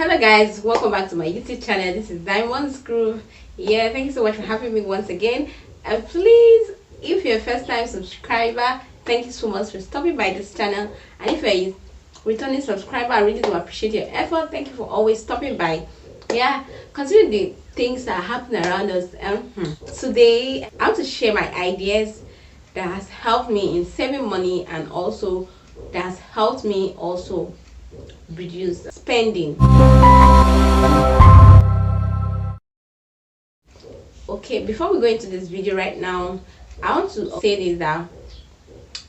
Hello guys, welcome back to my YouTube channel. This is Diamond's Groove. Yeah, thank you so much for having me once again. And please, if you're a first time subscriber, thank you so much for stopping by this channel. And if you're a returning subscriber, I really do appreciate your effort. Thank you for always stopping by. Yeah, considering the things that are happening around us, today I want to share my ideas that has helped me in saving money, and also that has helped me also reduce spending. Okay, before we go into this video right now, I want to say this, that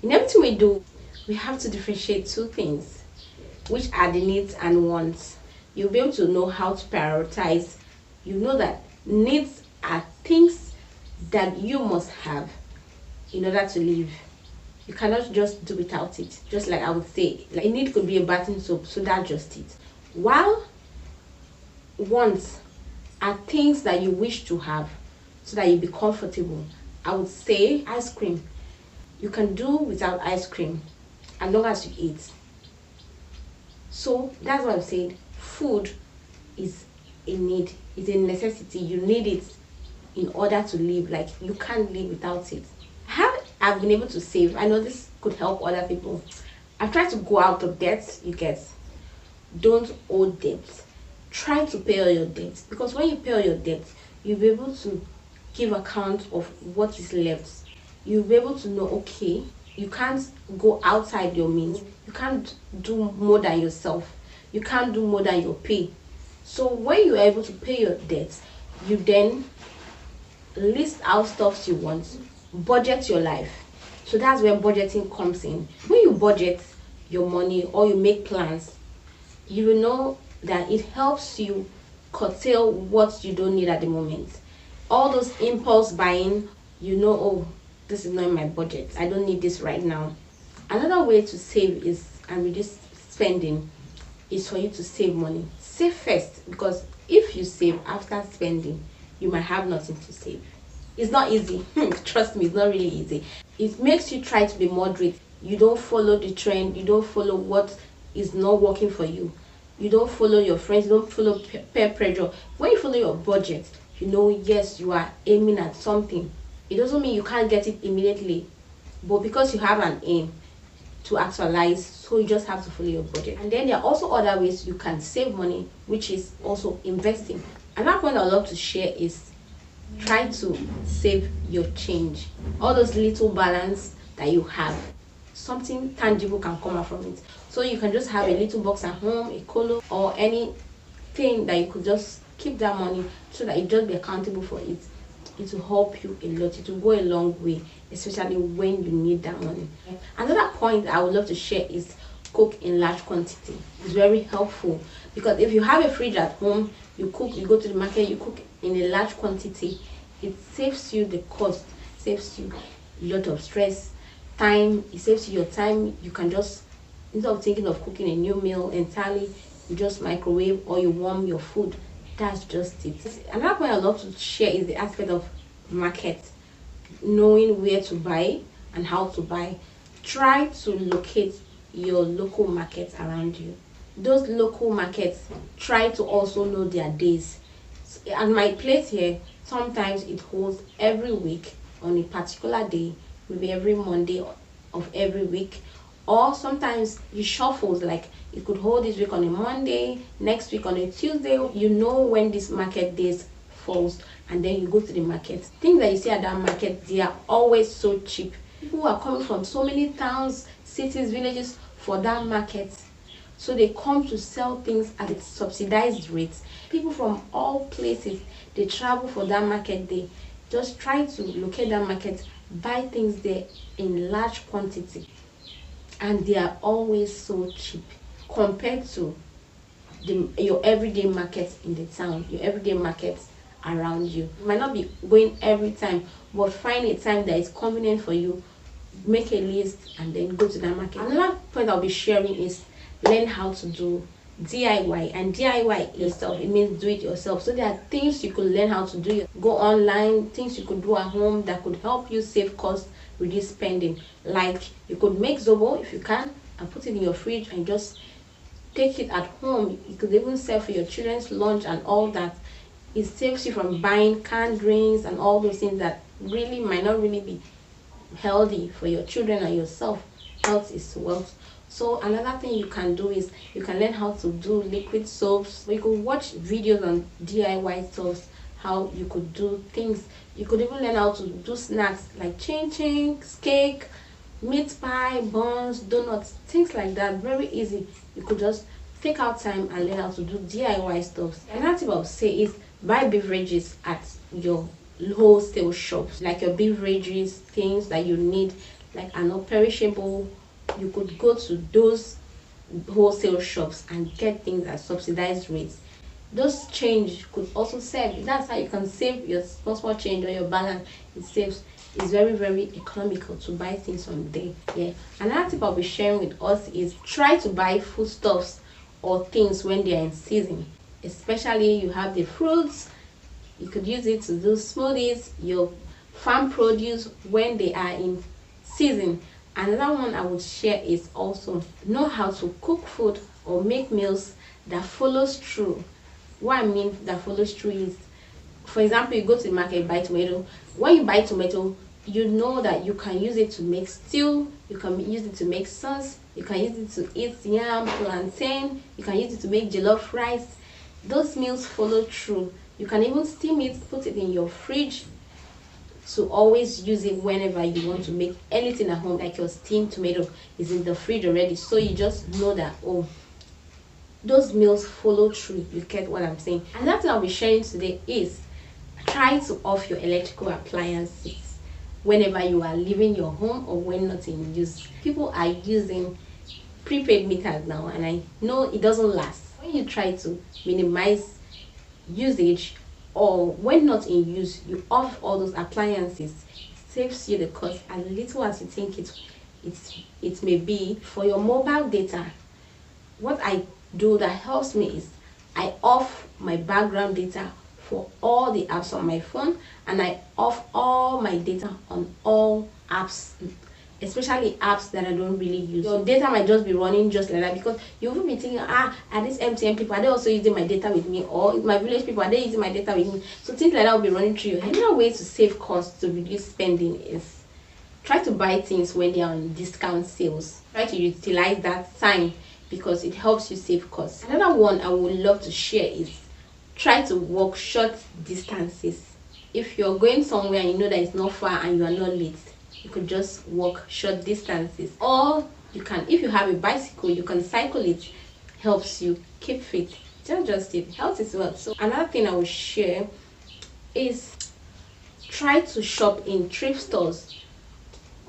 in everything we do, we have to differentiate two things, which are the needs and wants. You'll be able to know how to prioritize. You know that needs are things that you must have in order to live. You cannot just do without it. Just like I would say, like a need could be a bathing soap, so that's just it. While wants are things that you wish to have so that you be comfortable. I would say ice cream. You can do without ice cream as long as you eat. So that's what I'm saying. Food is a need, it's a necessity. You need it in order to live. Like, you can't live without it. How I've been able to save, I know this could help other people. I've tried to go out of debt. You get, don't owe debt. Try to pay all your debt, because when you pay all your debt, you'll be able to give account of what is left. You'll be able to know, okay, you can't go outside your means. You can't do more than yourself. You can't do more than your pay. So when you're able to pay your debts, you then list out stuff you want, budget your life. So that's where budgeting comes in. When you budget your money or you make plans, you will know that it helps you curtail what you don't need at the moment. All those impulse buying, you know, oh, this is not in my budget, I don't need this right now. Another way to save is and reduce spending is for you to save money. Save first, because if you save after spending, you might have nothing to save. It's not easy. Trust me, it's not really easy. It makes you try to be moderate. You don't follow the trend. You don't follow what is not working for you. You don't follow your friends. You don't follow peer pressure. When you follow your budget, you know, yes, you are aiming at something. It doesn't mean you can't get it immediately, but because you have an aim to actualize, so you just have to follow your budget. And then there are also other ways you can save money, which is also investing. Another point I'd love to share is try to save your change. All those little balance that you have, something tangible can come out from it. So you can just have a little box at home, a colo, or anything that you could just keep that money so that you just be accountable for it. It will help you a lot. It will go a long way, especially when you need that money. Another point I would love to share is cook in large quantity. It's very helpful, because if you have a fridge at home, you cook, you go to the market, you cook in a large quantity, it saves you the cost, saves you a lot of stress, time. It saves you your time. You can just, instead of thinking of cooking a new meal entirely, you just microwave or you warm your food. That's just it. Another point I love to share is the aspect of market, knowing where to buy and how to buy. Try to locate your local markets around you. Those local markets, try to also know their days. And my place here, sometimes it holds every week on a particular day, maybe every Monday of every week, or sometimes you shuffles, like it could hold this week on a Monday, next week on a Tuesday. You know when this market days falls, and then you go to the market. Things that you see at that market, they are always so cheap. People are coming from so many towns, cities, villages for that market, so they come to sell things at a subsidized rates. People from all places, they travel for that market day. Just try to locate that market, buy things there in large quantity, and they are always so cheap compared to your everyday market in the town, your everyday markets around you. You might not be going every time, but find a time that is convenient for you, make a list, and then go to that market. Another point I'll be sharing is learn how to do DIY. And DIY yourself, it means do it yourself. So there are things you could learn how to do. Go online, things you could do at home that could help you save costs, reduce spending. Like, you could make zobo if you can, and put it in your fridge and just take it at home. You could even sell for your children's lunch and all that. It saves you from buying canned drinks and all those things that really might not really be healthy for your children and yourself. Health is wealth. So another thing you can do is you can learn how to do liquid soaps. You could watch videos on DIY soaps, how you could do things. You could even learn how to do snacks like chin, cake, meat pie, buns, donuts, things like that. Very easy. You could just take out time and learn how to do DIY stuff. Another thing I would say is buy beverages at your wholesale shops, like your beverages, things that you need, like are not perishable. You could go to those wholesale shops and get things at subsidized rates. Those change could also save. That's how you can save your small change or your balance. It saves. It's very economical to buy things from there. Yeah. Another tip I'll be sharing with us is try to buy foodstuffs or things when they are in season. Especially you have the fruits, you could use it to do smoothies, your farm produce when they are in season. Another one I would share is also know how to cook food or make meals that follows through. What I mean that follows through is, for example, you go to the market, buy tomato. When you buy tomato, you know that you can use it to make stew, you can use it to make sauce, you can use it to eat yam, plantain, you can use it to make jollof rice. Those meals follow through. You can even steam it, put it in your fridge to always use it whenever you want to make anything at home, like your steamed tomato is in the fridge already. So you just know that, oh, those meals follow through. You get what I'm saying? And that's what I'll be sharing today is try to off your electrical appliances whenever you are leaving your home or when not in use. People are using prepaid meters now, and I know it doesn't last. When you try to minimize usage or when not in use, you off all those appliances. It saves you the cost as little as you think it may be. For your mobile data, what I do that helps me is I off my background data for all the apps on my phone, and I off all my data on all apps, especially apps that I don't really use. Your data might just be running just like that, because you will be thinking, are these MTN people, are they also using my data with me? Or my village people, are they using my data with me? So things like that will be running through you. Another way to save costs, to reduce spending, is try to buy things when they are on discount sales. Try to utilize that time because it helps you save costs. Another one I would love to share is try to walk short distances. If you're going somewhere and you know that it's not far and you are not late, you could just walk short distances. Or you can, if you have a bicycle, you can cycle it. Helps you keep fit. Just it. Health is wealth. So another thing I will share is try to shop in thrift stores.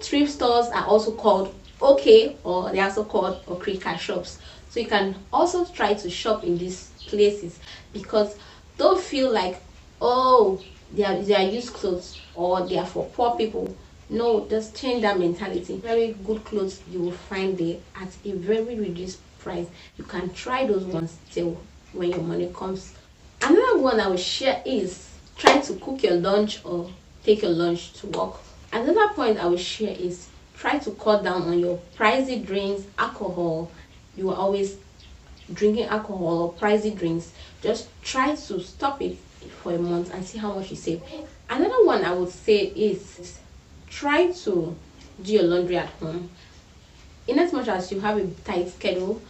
Thrift stores are also called okay, or they're also called okrika shops. So you can also try to shop in these places, because don't feel like, oh, they are used clothes or they are for poor people. No, just change that mentality. Very good clothes you will find there at a very reduced price. You can try those ones till when your money comes. Another one I will share is try to cook your lunch or take your lunch to work. Another point I will share is try to cut down on your pricey drinks, alcohol. You are always drinking alcohol or pricey drinks. Just try to stop it for a month and see how much you save. Another one I would say is try to do your laundry at home. In as much as you have a tight schedule,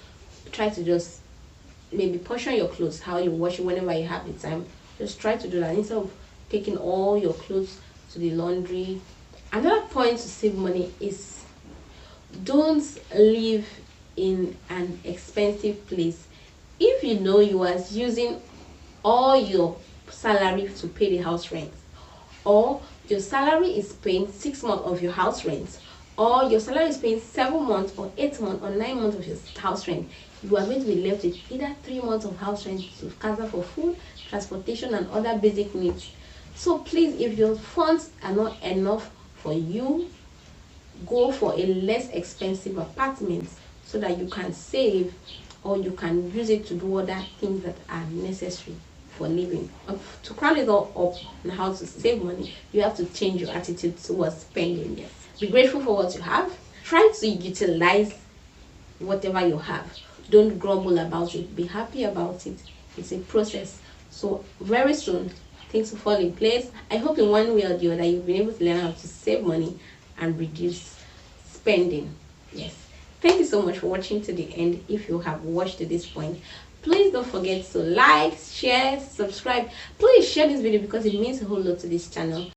try to just maybe portion your clothes, how you wash it whenever you have the time. Just try to do that instead of taking all your clothes to the laundry. Another point to save money is don't live in an expensive place. If you know you are using all your salary to pay the house rent, or your salary is paying 6 months of your house rent, or your salary is paying 7 months or 8 months or 9 months of your house rent, you are going to be left with either 3 months of house rent to cater for food, transportation, and other basic needs. So please, if your funds are not enough for you, go for a less expensive apartment so that you can save, or you can use it to do other things that are necessary for living. To crown it all up on how to save money, you have to change your attitude towards spending. Yes. Be grateful for what you have. Try to utilize whatever you have. Don't grumble about it. Be happy about it. It's a process. So very soon things will fall in place. I hope in one way or the other you've been able to learn how to save money and reduce spending. Yes. Thank you so much for watching to the end. If you have watched to this point, please don't forget to like, share, subscribe. Please share this video because it means a whole lot to this channel.